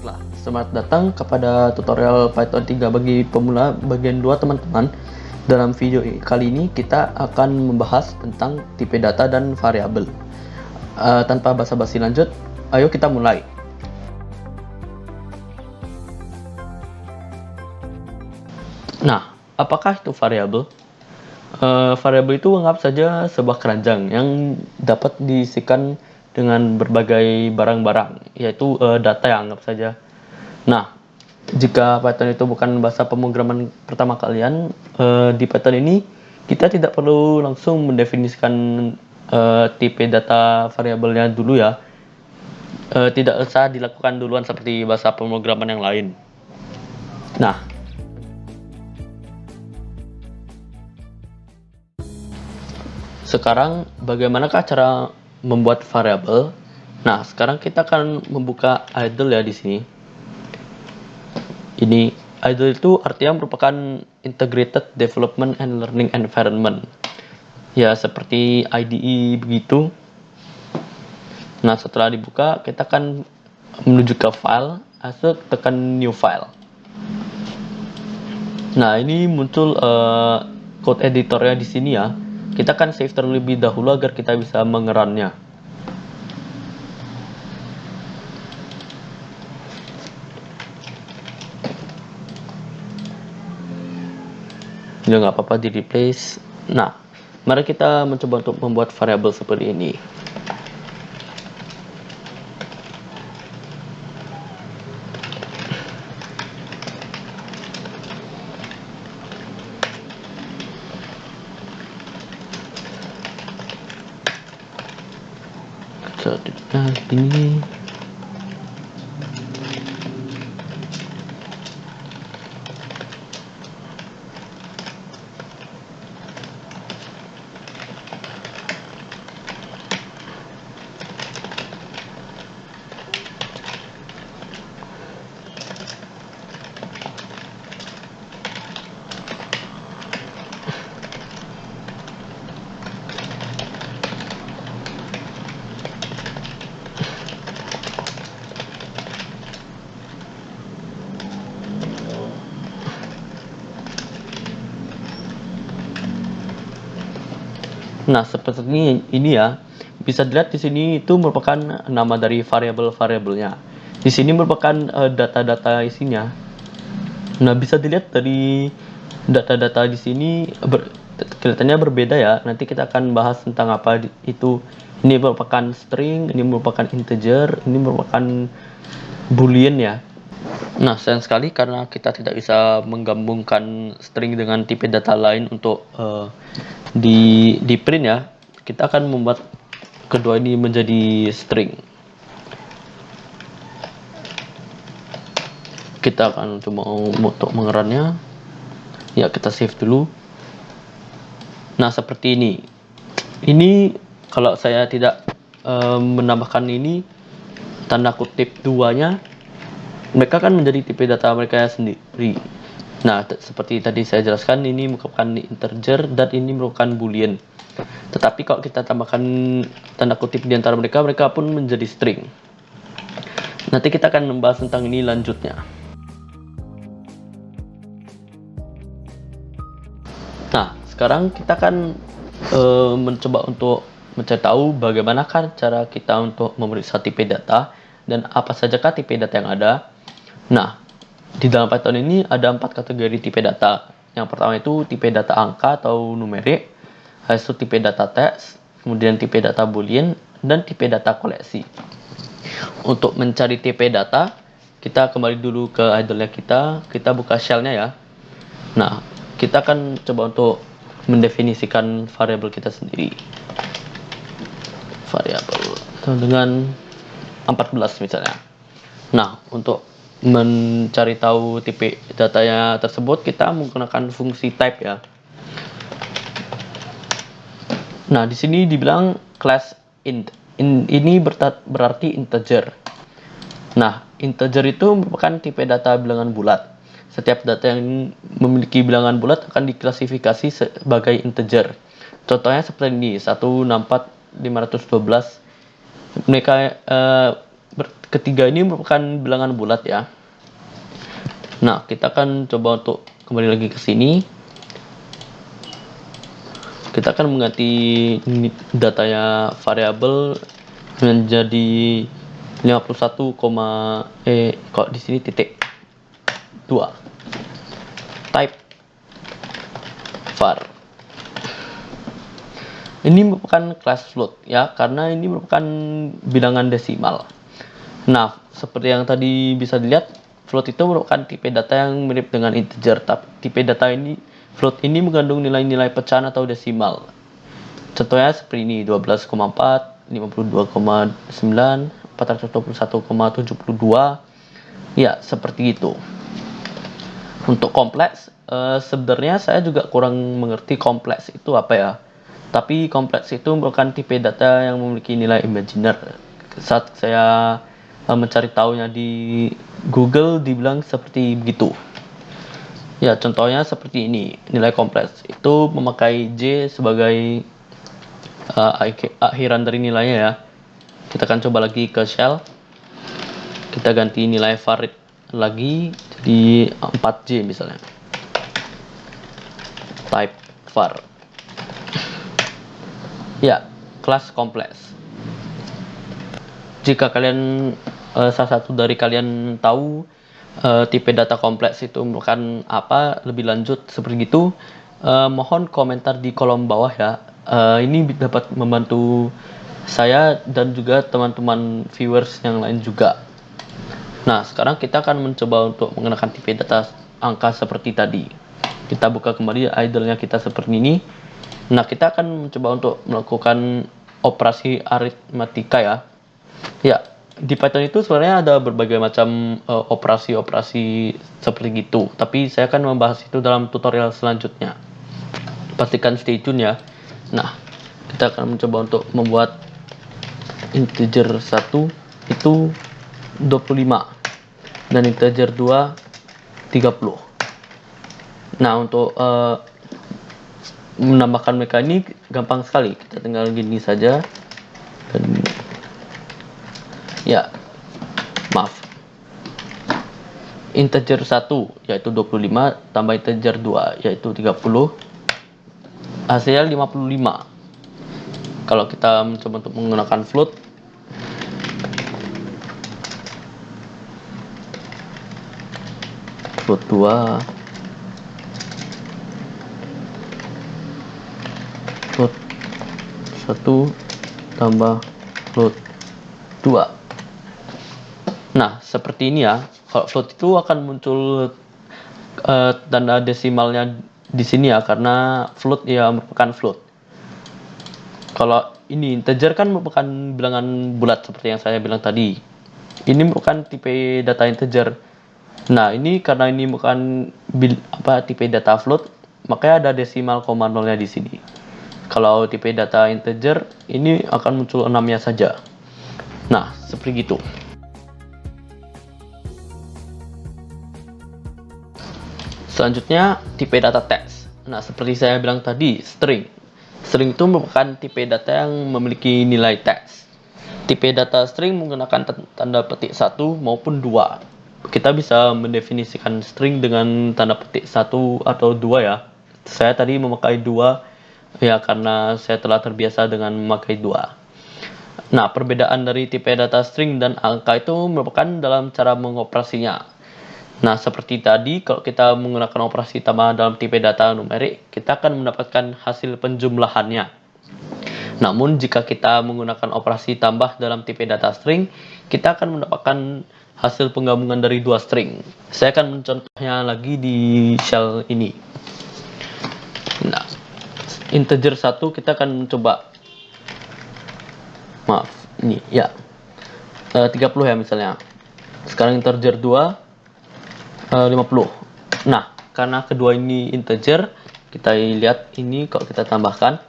Baiklah, selamat datang kepada tutorial Python 3 bagi pemula bagian 2 teman-teman. Dalam video kali ini kita akan membahas tentang tipe data dan variabel. Tanpa basa-basi lanjut, ayo kita mulai. Nah, apakah itu variabel? Variabel itu anggap saja sebuah keranjang yang dapat diisikan dengan berbagai barang-barang, yaitu data yang anggap saja. Nah, jika Python itu bukan bahasa pemrograman pertama kalian, di Python ini kita tidak perlu langsung mendefinisikan tipe data variabelnya dulu ya. Tidak usah dilakukan duluan seperti bahasa pemrograman yang lain. Nah, sekarang bagaimanakah cara membuat variabel? Nah, sekarang kita akan membuka idle ya di sini. Ini idle itu artinya merupakan integrated development and learning environment. Ya, seperti IDE begitu. Nah, setelah dibuka, kita akan menuju ke file, lalu tekan new file. Nah, ini muncul code editornya di sini ya. Kita akan save terlebih dahulu agar kita bisa mengerunnya. Ya nggak apa-apa di replace. Nah, mari kita mencoba untuk membuat variabel seperti ini. Nah, ini Nah, seperti ini ya. Bisa dilihat di sini itu merupakan nama dari variabel-variabelnya. Di sini merupakan data-data isinya. Nah, bisa dilihat dari data-data di sini kelihatannya berbeda ya. Nanti kita akan bahas tentang apa itu. Ini merupakan string, ini merupakan integer, ini merupakan boolean ya. Nah, sayang sekali karena kita tidak bisa menggabungkan string dengan tipe data lain untuk di print ya. Kita akan membuat kedua ini menjadi string. Kita akan coba untuk mengerunnya. Ya, kita save dulu. Nah, seperti ini. Ini kalau saya tidak menambahkan ini tanda kutip 2-nya, mereka kan menjadi tipe data mereka sendiri. Nah, seperti tadi saya jelaskan, ini merupakan integer dan ini merupakan boolean. Tetapi kalau kita tambahkan tanda kutip di antara mereka, mereka pun menjadi string. Nanti kita akan membahas tentang ini lanjutnya. Nah, sekarang kita akan mencoba untuk mencari tahu bagaimanakah cara kita untuk memeriksa tipe data dan apa sajakah tipe data yang ada. Nah, di dalam Python ini ada 4 kategori tipe data. Yang pertama itu tipe data angka atau numerik, habis itu tipe data teks, kemudian tipe data boolean, dan tipe data koleksi. Untuk mencari tipe data, kita kembali dulu ke idle-nya kita buka shell-nya ya. Nah, kita akan coba untuk mendefinisikan variabel kita sendiri. Variabel dengan 14 misalnya. Nah, untuk mencari tahu tipe datanya tersebut, kita menggunakan fungsi type ya. Nah, di sini dibilang class int. Ini berarti integer. Nah, integer itu merupakan tipe data bilangan bulat. Setiap data yang memiliki bilangan bulat akan diklasifikasi sebagai integer. Contohnya seperti ini, 164, 512. Mereka ketiga ini merupakan bilangan bulat ya. Nah, kita akan coba untuk kembali lagi ke sini. Kita akan mengganti datanya variabel menjadi 51, kok di sini titik 2. Type var. Ini merupakan kelas float ya, karena ini merupakan bilangan desimal. Nah, seperti yang tadi bisa dilihat, float itu merupakan tipe data yang mirip dengan integer, tapi tipe data ini float ini mengandung nilai-nilai pecahan atau desimal. Contohnya seperti ini, 12,4, 52,9, 421,72. Ya, seperti itu. Untuk kompleks, sebenarnya saya juga kurang mengerti kompleks itu apa ya. Tapi kompleks itu merupakan tipe data yang memiliki nilai imajiner. Saat saya mencari tahunya di Google, dibilang seperti begitu. Ya, contohnya seperti ini. Nilai kompleks itu memakai J sebagai akhiran dari nilainya ya. Kita akan coba lagi ke shell. Kita ganti nilai var lagi jadi 4J misalnya. Type var. Ya, kelas kompleks. Jika kalian salah satu dari kalian tahu tipe data kompleks itu merupakan apa lebih lanjut seperti itu, mohon komentar di kolom bawah ya. Ini dapat membantu saya dan juga teman-teman viewers yang lain juga. Nah, sekarang kita akan mencoba untuk mengenakan tipe data angka seperti tadi. Kita buka kembali idle-nya kita seperti ini. Nah, kita akan mencoba untuk melakukan operasi aritmatika ya. Ya, di Python itu sebenarnya ada berbagai macam operasi-operasi seperti itu. Tapi saya akan membahas itu dalam tutorial selanjutnya. Pastikan stay tune ya. Nah, kita akan mencoba untuk membuat integer 1 itu 25 dan integer 2 30. Nah, untuk menambahkan mereka ini gampang sekali. Kita tinggal gini saja. Dan ya, maaf. Integer 1 yaitu 25 tambah integer 2 yaitu 30. Hasilnya 55. Kalau kita mencoba untuk menggunakan float, float 2, float 1 tambah float 2. Nah, seperti ini ya. Kalau float itu akan muncul tanda desimalnya di sini ya, karena float ya merupakan float. Kalau ini integer kan merupakan bilangan bulat seperti yang saya bilang tadi. Ini merupakan tipe data integer. Nah, ini karena ini bukan tipe data float, makanya ada desimal koma nolnya di sini. Kalau tipe data integer, ini akan muncul 6-nya saja. Nah, seperti itu. Selanjutnya, tipe data teks. Nah, seperti saya bilang tadi, string. String itu merupakan tipe data yang memiliki nilai teks. Tipe data string menggunakan tanda petik 1 maupun 2. Kita bisa mendefinisikan string dengan tanda petik 1 atau 2 ya. Saya tadi memakai 2 ya karena saya telah terbiasa dengan memakai 2. Nah, perbedaan dari tipe data string dan angka itu merupakan dalam cara mengoperasinya. Nah, seperti tadi, kalau kita menggunakan operasi tambah dalam tipe data numerik, kita akan mendapatkan hasil penjumlahannya. Namun, jika kita menggunakan operasi tambah dalam tipe data string, kita akan mendapatkan hasil penggabungan dari dua string. Saya akan mencontohnya lagi di shell ini. Nah, integer 1 kita akan mencoba. Maaf, ini ya. 30 ya misalnya. Sekarang integer 2 50. Nah, karena kedua ini integer, kita lihat ini kalau kita tambahkan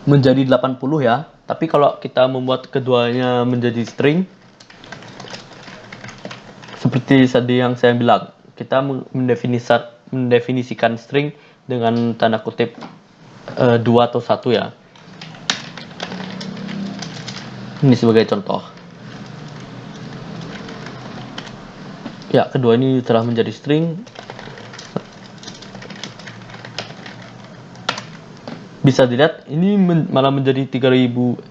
menjadi 80 ya. Tapi kalau kita membuat keduanya menjadi string, seperti tadi yang saya bilang, kita mendefinisikan string dengan tanda kutip 2 atau 1 ya. Ini sebagai contoh. Ya, kedua ini telah menjadi string. Bisa dilihat ini malah menjadi 3050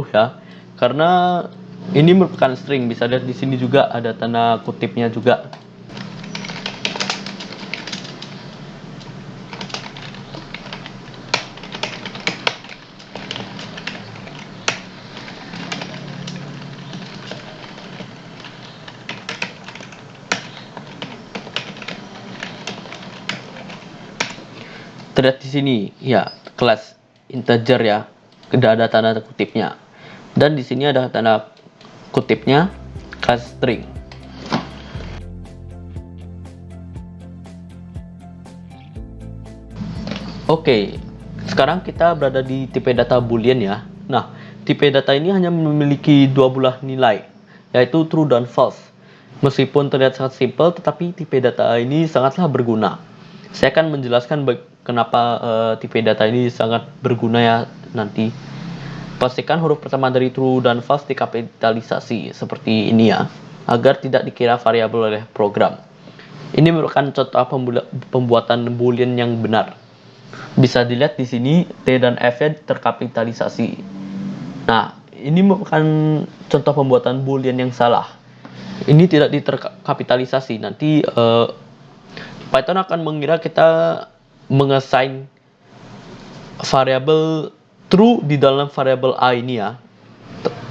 ya. Karena ini merupakan string. Bisa lihat di sini juga ada tanda kutipnya juga. Terlihat di sini ya, kelas integer ya, tidak ada tanda kutipnya. Dan di sini ada tanda kutipnya kelas string. Oke, sekarang kita berada di tipe data boolean ya. Nah, tipe data ini hanya memiliki dua buah nilai, yaitu true dan false. Meskipun terlihat sangat simpel, tetapi tipe data ini sangatlah berguna. Saya akan menjelaskan kenapa tipe data ini sangat berguna ya nanti. Pastikan huruf pertama dari true dan false dikapitalisasi seperti ini ya, agar tidak dikira variabel oleh program. Ini merupakan contoh pembuatan boolean yang benar. Bisa dilihat di sini T dan F-nya terkapitalisasi. Nah, ini merupakan contoh pembuatan boolean yang salah. Ini tidak diterkapitalisasi. Nanti Python akan mengira kita mengassign variabel true di dalam variabel a ini ya.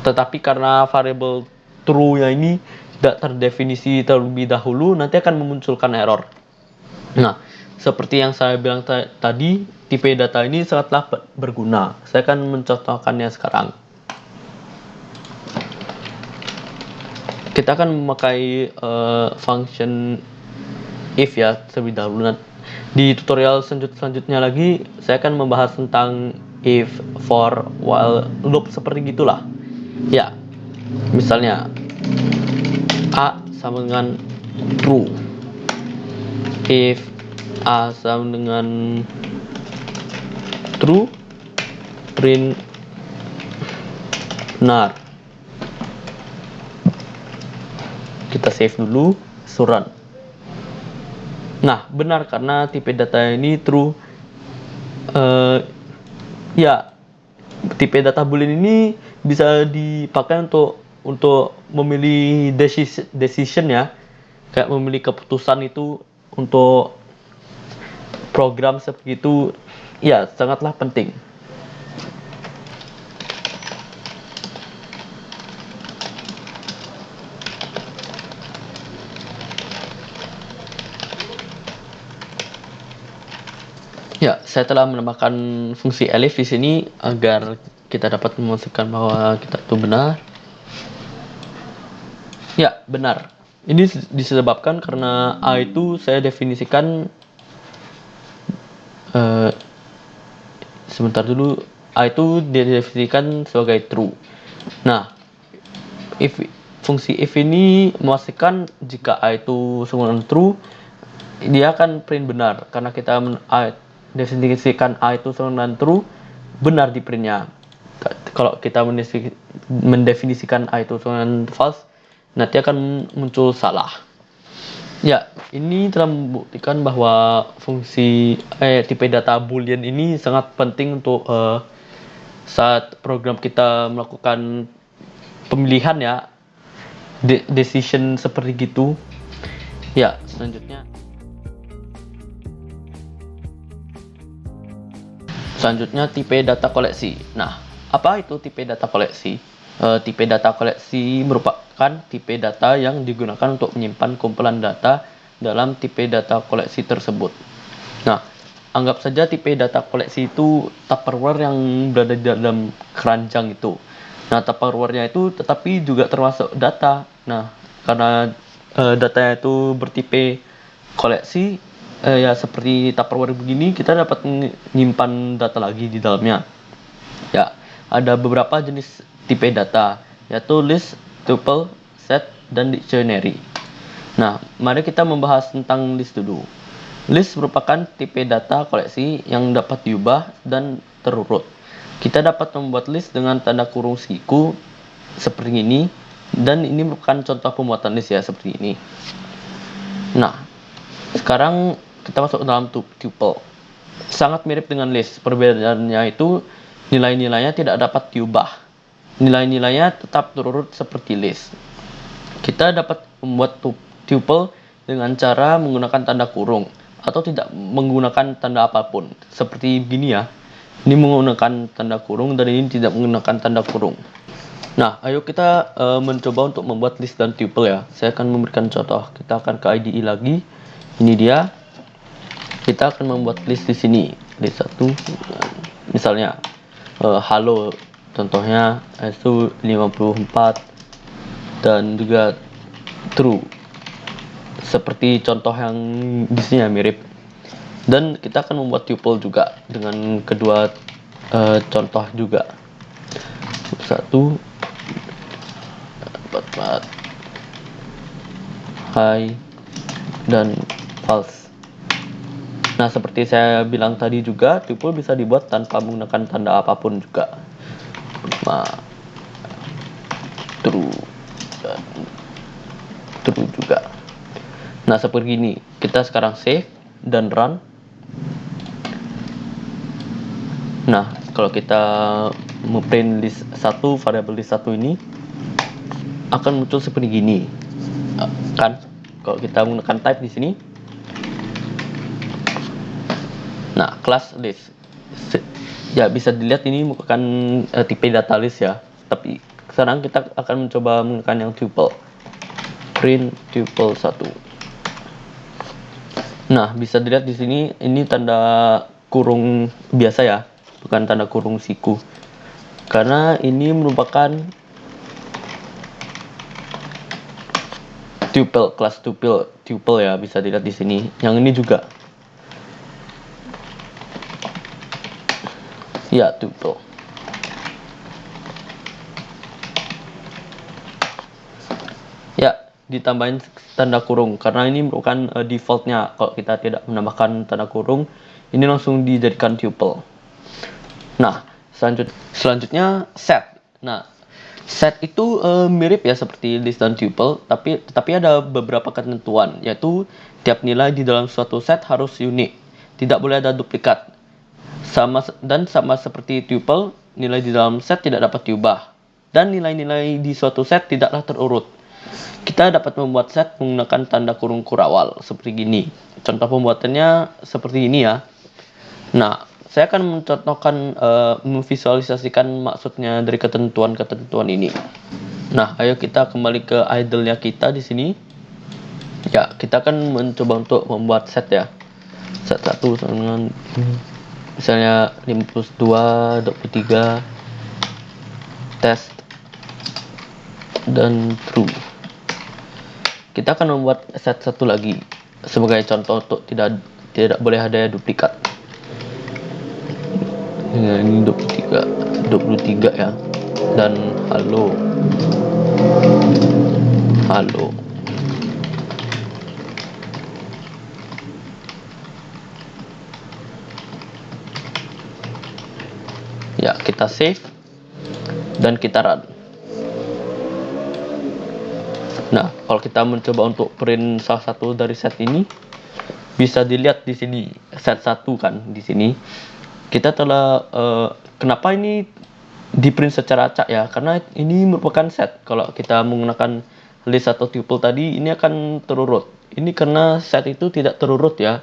Tetapi karena variabel true-nya ini tidak terdefinisi terlebih dahulu, nanti akan memunculkan error. Nah, seperti yang saya bilang tadi, tipe data ini sangatlah berguna. Saya akan mencontohkannya sekarang. Kita akan memakai function if ya terlebih dahulu. Di tutorial selanjutnya lagi, saya akan membahas tentang if, for, while, loop seperti gitulah. Ya, misalnya A sama dengan true. If A sama dengan true, print benar. Kita save dulu, run. Nah, benar karena tipe data ini true. Ya, tipe data boolean ini bisa dipakai untuk memilih decision ya, kayak memilih keputusan itu untuk program seperti itu. Ya, sangatlah penting. Ya, saya telah menambahkan fungsi elif di sini agar kita dapat memastikan bahwa kita itu benar. Ya, benar. Ini disebabkan karena A itu saya definisikan sebentar dulu, A itu didefinisikan sebagai true. Nah, fungsi if ini memastikan jika A itu sama dengan true, dia akan print benar karena kita definisikan A itu sama dengan true, benar di printnya. Kalau kita mendefinisikan A itu sama dengan false, nanti akan muncul salah. Ya, ini telah membuktikan bahwa fungsi tipe data boolean ini sangat penting untuk saat program kita melakukan pemilihan ya, decision seperti gitu. Ya, selanjutnya tipe data koleksi. Nah, apa itu tipe data koleksi? Tipe data koleksi merupakan tipe data yang digunakan untuk menyimpan kumpulan data dalam tipe data koleksi tersebut. Nah, anggap saja tipe data koleksi itu Tupperware yang berada di dalam keranjang itu. Nah, Tupperware-nya itu tetapi juga termasuk data. Nah, karena datanya itu bertipe koleksi, ya seperti Tupperware begini, kita dapat menyimpan data lagi di dalamnya. Ya, ada beberapa jenis tipe data, yaitu list, tuple, set, dan dictionary. Nah, mari kita membahas tentang list dulu. List merupakan tipe data koleksi yang dapat diubah dan terurut. Kita dapat membuat list dengan tanda kurung siku seperti ini, dan ini merupakan contoh pembuatan list ya, seperti ini. Nah, sekarang kita masuk ke dalam tuple. Sangat mirip dengan list, perbedaannya itu nilai-nilainya tidak dapat diubah. Nilai-nilainya tetap terurut seperti list. Kita dapat membuat tuple dengan cara menggunakan tanda kurung atau tidak menggunakan tanda apapun. Seperti begini ya. Ini menggunakan tanda kurung dan ini tidak menggunakan tanda kurung. Nah, ayo kita mencoba untuk membuat list dan tuple ya. Saya akan memberikan contoh. Kita akan ke IDE lagi. Ini dia. Kita akan membuat list di sini. List 1. Misalnya halo. Contohnya itu 54 dan juga true. Seperti contoh yang di sini ya, mirip. Dan kita akan membuat tuple juga dengan kedua contoh juga. 1 44 high dan false. Nah, seperti saya bilang tadi juga, tuple bisa dibuat tanpa menggunakan tanda apapun juga. True dan true juga. Nah, seperti ini. Kita sekarang save dan run. Nah, kalau kita memprint list 1, variabel list 1 ini akan muncul seperti gini. Kan kalau kita menggunakan type di sini. Nah, class list. Ya, bisa dilihat ini merupakan tipe data list ya. Tapi sekarang kita akan mencoba menggunakan yang tuple. Print tuple 1. Nah, bisa dilihat di sini ini tanda kurung biasa ya, bukan tanda kurung siku. Karena ini merupakan tuple, kelas tuple ya, bisa dilihat di sini. Yang ini juga. Ya, tuple. Ya, ditambahin tanda kurung karena ini merupakan defaultnya. Kalau kita tidak menambahkan tanda kurung, ini langsung dijadikan tuple. Nah, selanjutnya set. Nah, set itu mirip ya seperti list dan tuple, tapi ada beberapa ketentuan, yaitu tiap nilai di dalam suatu set harus unik, tidak boleh ada duplikat. Sama seperti tuple, nilai di dalam set tidak dapat diubah, dan nilai-nilai di suatu set tidaklah terurut. Kita dapat membuat set menggunakan tanda kurung kurawal seperti gini. Contoh pembuatannya seperti ini ya. Nah, saya akan mencontohkan, memvisualisasikan maksudnya dari ketentuan-ketentuan ini. Nah, ayo kita kembali ke idle-nya kita di sini. Ya, kita akan mencoba untuk membuat set ya. Set 1 dengan misalnya 52, 23, test, dan true. Kita akan membuat set 1 lagi sebagai contoh untuk tidak boleh ada duplikat. Nah, ini 23 ya, dan halo. Ya, kita save dan kita run. Nah, kalau kita mencoba untuk print salah satu dari set ini, bisa dilihat di sini set 1 kan di sini. Kita telah kenapa ini di print secara acak ya? Karena ini merupakan set. Kalau kita menggunakan list atau tuple tadi, ini akan terurut. Ini karena set itu tidak terurut ya.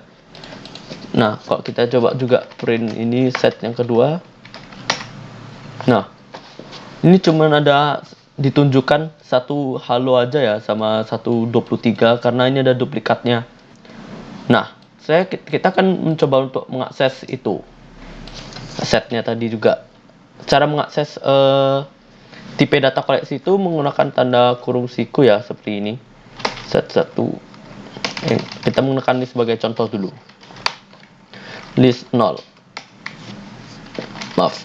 Nah, kalau kita coba juga print ini set yang kedua. Nah, ini cuma ada ditunjukkan satu halo aja ya, sama 123 karena ini ada duplikatnya. Nah, kita akan mencoba untuk mengakses itu setnya tadi juga. Cara mengakses tipe data koleksi itu menggunakan tanda kurung siku ya, seperti ini. Set 1. Kita menggunakan ini sebagai contoh dulu. List 0. Maaf.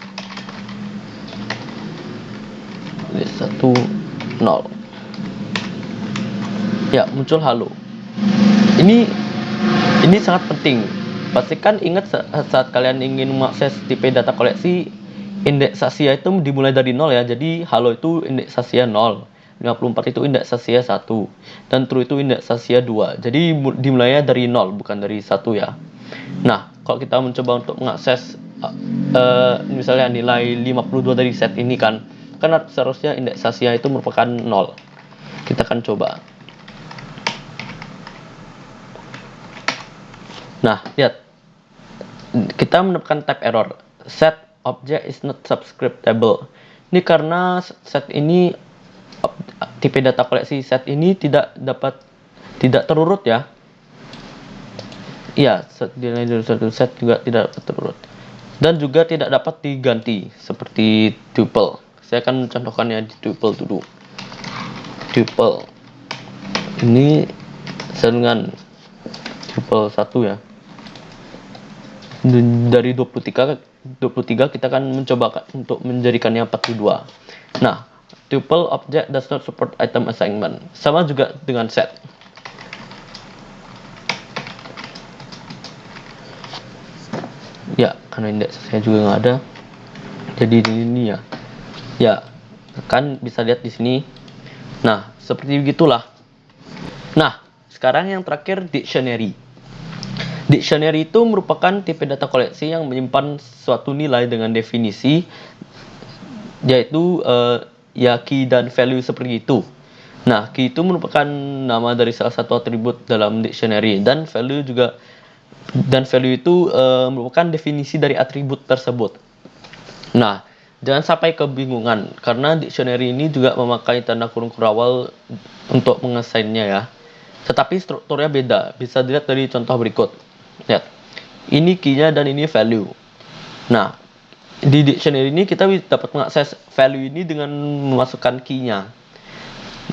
List 1 0. Ya, muncul halo. Ini sangat penting. Pastikan ingat saat kalian ingin mengakses tipe data koleksi, indeksasinya itu dimulai dari 0 ya. Jadi halo itu indeksasinya 0, 54 itu indeksasinya 1, dan true itu indeksasinya 2. Jadi dimulainya dari 0 bukan dari 1 ya. Nah, kalau kita mencoba untuk mengakses misalnya nilai 52 dari set ini kan seharusnya indeksasinya itu merupakan 0. Kita akan coba. Nah, lihat. Kita menemukan type error. Set object is not subscriptable. Ini karena set ini, tipe data koleksi set ini tidak terurut ya. Iya, nilai dari satu set juga tidak dapat terurut. Dan juga tidak dapat diganti seperti tuple. Saya akan contohkannya di tuple dulu. Tuple. Ini dengan tuple 1 ya. Dari 23 kita akan mencoba untuk menjadikannya 42. Nah, tuple object does not support item assignment. Sama juga dengan set. Ya, karena indeks saya juga nggak ada. Jadi ini ya. Ya, kan bisa lihat di sini. Nah, seperti begitulah. Nah, sekarang yang terakhir dictionary. Dictionary itu merupakan tipe data koleksi yang menyimpan suatu nilai dengan definisi, yaitu ya key dan value seperti itu. Nah, key itu merupakan nama dari salah satu atribut dalam dictionary, dan value itu merupakan definisi dari atribut tersebut. Nah, jangan sampai kebingungan karena dictionary ini juga memakai tanda kurung kurawal untuk mengasainnya ya. Tetapi strukturnya beda. Bisa dilihat dari contoh berikut. Lihat, ini key-nya dan ini value. Nah, di dictionary ini kita dapat mengakses value ini dengan memasukkan key-nya.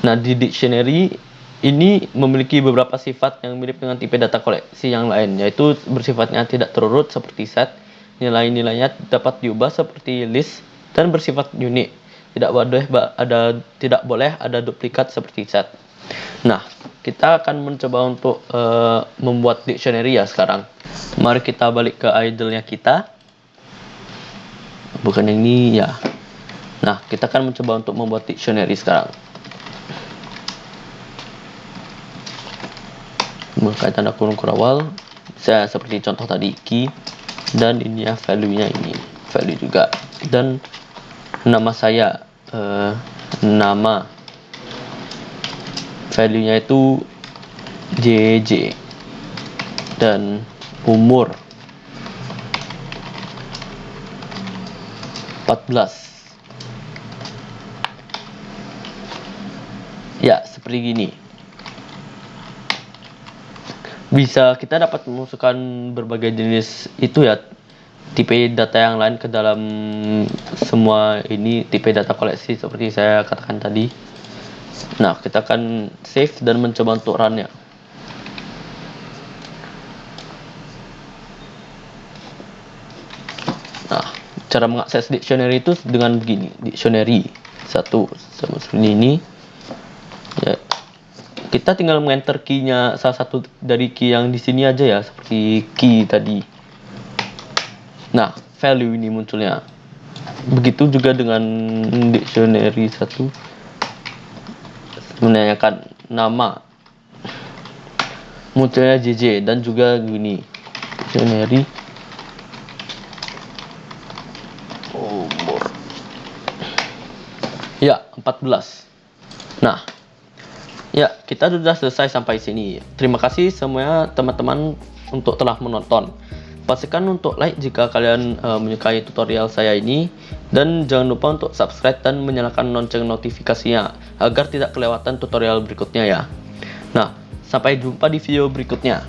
Nah, di dictionary ini memiliki beberapa sifat yang mirip dengan tipe data koleksi yang lain, yaitu bersifatnya tidak terurut seperti set, nilai-nilainya dapat diubah seperti list, dan bersifat unik. Tidak boleh ada duplikat seperti set. Nah, kita akan mencoba untuk membuat dictionary ya sekarang. Mari kita balik ke idle-nya kita. Bukan yang ini ya. Nah, kita akan mencoba untuk membuat dictionary sekarang. Memakai tanda kurung kurawal. Saya seperti contoh tadi, key. Dan ini ya value-nya ini. Value juga. Dan nama saya. Nama. Value-nya itu JJ. Dan umur 14. Ya, seperti gini. Bisa kita dapat memasukkan berbagai jenis itu ya, tipe data yang lain ke dalam semua ini tipe data koleksi seperti saya katakan tadi. Nah, kita akan save dan mencoba untuk run ya. Nah, cara mengakses dictionary itu dengan begini. Dictionary 1 sama seperti ini. Ya. Kita tinggal meng-enter key-nya salah satu dari key yang di sini aja ya, seperti key tadi. Nah, value ini munculnya. Begitu juga dengan dictionary 1. Menanyakan nama, munculnya JJ, dan juga gini dictionary umur ya 14. Nah ya, kita sudah selesai sampai sini. Terima kasih semuanya teman-teman untuk telah menonton. Pastikan untuk like jika kalian menyukai tutorial saya ini, dan jangan lupa untuk subscribe dan menyalakan lonceng notifikasinya agar tidak kelewatan tutorial berikutnya ya. Nah, sampai jumpa di video berikutnya.